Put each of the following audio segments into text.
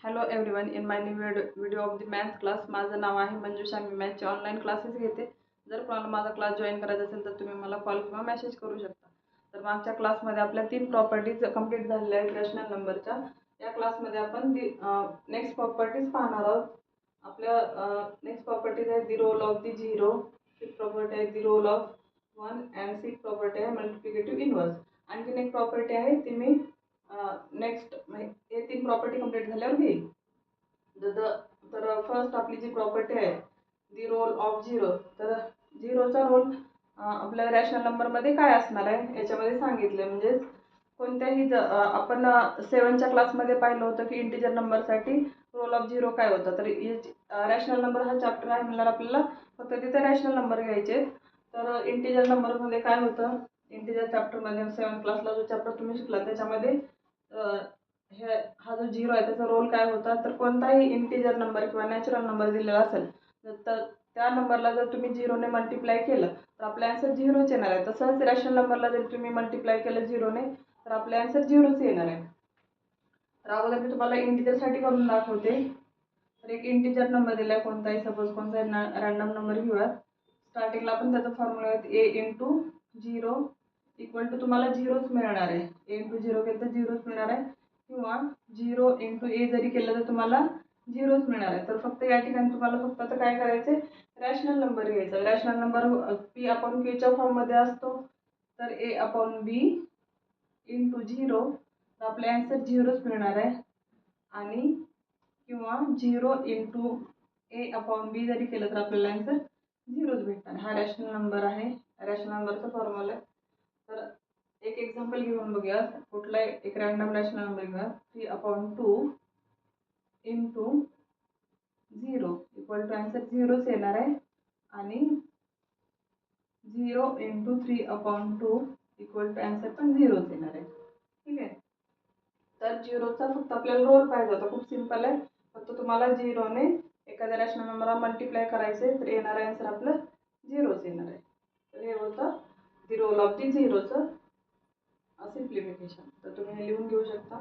Hello everyone, in my new video off the math class. माझं नाव आहे मंजुषा. मी मॅथचे online classes घेते. जर कोणाला माझा क्लास जॉईन करायचा असेल तर तुम्ही मला कॉल किंवा मेसेज करू शकता. तर मागच्या क्लासमध्ये आपल्या 3 प्रॉपर्टीज कंप्लीट झालेल्या आहेत रॅशनल नंबरच्या. या क्लासमध्ये आपण नेक्स्ट प्रॉपर्टीज पाहणार आहोत. आपल्या नेक्स्ट प्रॉपर्टीज आहे the role of the zero, six property आहे the role of 1 and six property आहे मल्टिप्लिकेटिव्ह इनवर्स. आणखीन एक प्रॉपर्टी आहे ती मी नेक्स्ट हे 3 प्रॉपर्टी कंप्लीट झाल्यावर घेईल. तर फर्स्ट आपली जी प्रॉपर्टी आहे दी रोल ऑफ झिरो. तर झिरोचा रोल आपल्या रॅशनल नंबरमध्ये काय असणार आहे याच्यामध्ये सांगितले. म्हणजे कोणत्याही आपण 7च्या क्लासमध्ये पाहिलं होतं की इंटिजर नंबरसाठी रोल ऑफ झिरो काय होतं. तर रॅशनल नंबर हा चॅप्टर आहे म्हणल्यावर आपल्याला फक्त तिथे रॅशनल नंबर घ्यायचे. तर इंटिजर नंबरमध्ये काय होतं, इंटिजर चॅप्टरमध्ये 7 क्लासला जो चॅप्टर तुम्ही शिकला त्याच्यामध्ये हा जो झिरो आहे त्याचा रोल काय होता. तर कोणताही इंटिजर नंबर किंवा नॅचरल नंबर दिलेला असेल तर त्या नंबरला जर तुम्ही झिरोने मल्टिप्लाय केलं तर आपला आन्सर झिरोच येणार आहे. तसंच रॅशनल नंबरला जर तुम्ही मल्टिप्लाय केलं झिरोने तर आपला आन्सर झिरोच येणार आहे. तर अगोदर मी तुम्हाला इंटिजरसाठी करून दाखवते. तर एक इंटिजर नंबर दिला कोणताही, सपोज कोणताही रॅन्डम नंबर घेऊया. स्टार्टिंगला आपण त्याचा फॉर्म्युला आहे ए इंटू झिरो इक्वल टू तुम्हाला झिरोच मिळणार आहे. ए इंटू झिरो केलं तर झिरोच मिळणार आहे किंवा झिरो इंटू ए जरी केलं तर तुम्हाला झिरोच मिळणार आहे. तर फक्त या ठिकाणी तुम्हाला फक्त आता काय करायचं, रॅशनल नंबर घ्यायचा. रॅशनल नंबर पी अपॉन क्यूच्या फॉर्ममध्ये असतो. तर ए अपॉन बी इंटू झिरो, तर आपले आन्सर झिरोच मिळणार आहे. आणि किंवा झिरो इंटू ए अपॉन बी जरी केलं तर आपल्याला आन्सर झिरोच भेटणार. हा रॅशनल नंबर आहे, रॅशनल नंबरचा फॉर्म्युला आहे. तर एक एक्झाम्पल घेऊन बघूया. कुठला एक रॅन्डम रॅशनल नंबर घेऊया. 3/2 into zero equal to answer झिरोच येणार आहे. आणि 0 इंटू 3/2 इक्वल टू आन्सर पण झिरोच येणार आहे. ठीक आहे. तर झिरोचा फक्त आपल्याला रोल पाहिजे होता. खूप सिंपल आहे. फक्त तुम्हाला झिरोने एखाद्या रॅशनल नंबरला मल्टिप्लाय करायचे तर येणार आन्सर आपलं झिरोच येणार आहे. तर हे होतं दी रोल ऑफ दी झिरोचं सिम्प्लिफिकेशन. तर तुम्ही हे लिहून घेऊ शकता.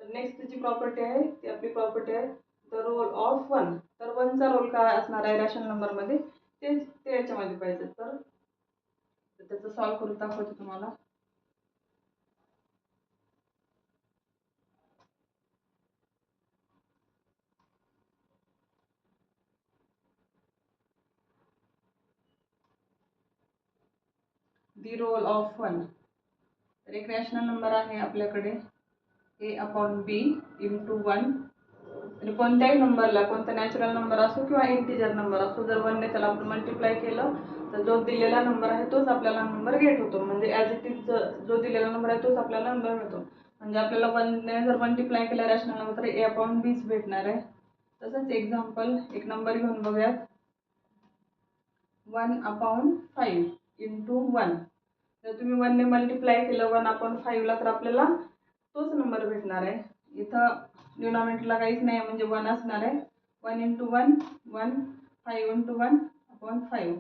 तर नेक्स्ट जी प्रॉपर्टी आहे ती आपली प्रॉपर्टी आहे द रोल ऑफ 1. तर 1चा रोल काय असणार आहे रॅशनल नंबरमध्ये ते याच्यामध्ये पाहिजे. तर त्याचं सॉल्व करून दाखवते तुम्हाला. दी रोल ऑफ 1. तर एक रॅशनल नंबर आहे आपल्याकडे ए अपॉन बी इंटू 1. आणि कोणत्याही नंबरला, कोणता नॅचरल नंबर असो किंवा इंटिजर नंबर असो, जर 1ने त्याला आपण मल्टिप्लाय केलं तर जो दिलेला नंबर आहे तोच आपल्याला नंबर गेट होतो. म्हणजे ॲज इट इज जो दिलेला नंबर आहे तोच आपल्याला नंबर मिळतो. म्हणजे आपल्याला 1ने जर मल्टिप्लाय केलं रॅशनल नंबर तर ए अपॉन बीच भेटणार आहे. तसंच एक्झाम्पल एक नंबर घेऊन बघूयात. 1/5 इंटू 1. जर तुम्ही 1ने मल्टिप्लाय केलं 1/5ला तर आपल्याला तोच नंबर भेटणार आहे. इथं डिनॉमिनेटरला काहीच नाही म्हणजे 1 असणार आहे. 1 इंटू 1 1, 5 इंटू 1/5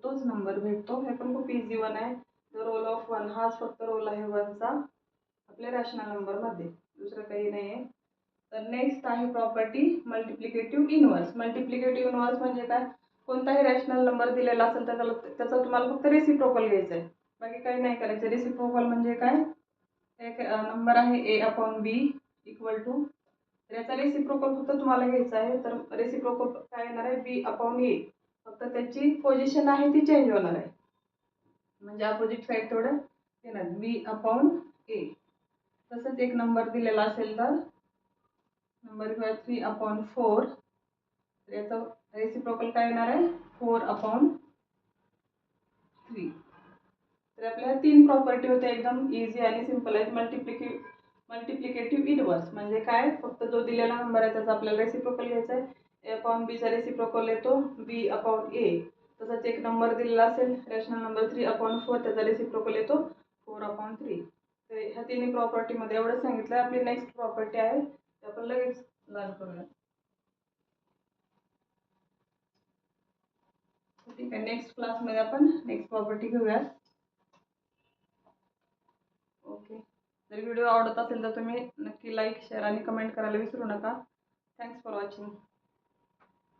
तोच नंबर भेटतो. हे पण खूप इझी वन आहे. द रोल ऑफ 1 हाच फक्त रोल आहे 1चा आपल्या रॅशनल नंबरमध्ये, दुसरं काही नाही आहे. तर नेक्स्ट आहे property multiplicative inverse. Multiplicative inverse म्हणजे काय, कोणताही रॅशनल नंबर दिलेला असेल तर त्याचा तुम्हाला फक्त रेसिप्रोकल घ्यायचा आहे, बाकी काही नाही करायचं. रेसिप्रोकल म्हणजे काय, एक नंबर आहे ए अपॉन बी इक्वल टू, त्याचा रेसिप्रोकल फक्त तुम्हाला घ्यायचा आहे. तर रेसिप्रोकल काय येणार आहे बी अपॉन ए. फक्त त्याची पोझिशन आहे ती चेंज होणार आहे, म्हणजे अपोजिट साईड तेवढं येणार बी अपॉन ए. तसंच एक नंबर दिलेला असेल तर नंबर किंवा 3/4. तर याचा रेसिप्रोकल काय येणार आहे 4/3. तर आपल्या 3 प्रॉपर्टी होत्या, एकदम इझी आणि सिंपल आहेत. मल्टिप्लिकेटिव्ह इनवर्स म्हणजे काय, फक्त जो दिलेला नंबर आहे त्याचा आपल्याला रेसिप्रोकल घ्यायचा आहे. ए अपॉन बीचा रेसिप्रोकल येतो बी अपॉन ए. तसंच एक नंबर दिलेला असेल रॅशनल नंबर 3/4, त्याचा रेसिप्रोकल येतो 4/3. तर ह्या तिन्ही प्रॉपर्टीमध्ये एवढं सांगितलं. आपली नेक्स्ट प्रॉपर्टी आहे ते आपण लगेच लर्न करूया. ठीक आहे, नेक्स्ट क्लासमध्ये आपण नेक्स्ट प्रॉपर्टी घेऊयात. ओके. जर व्हिडिओ आवडत असेल तर तुम्ही नक्की लाईक शेअर आणि कमेंट करायला विसरू नका. Thanks for watching.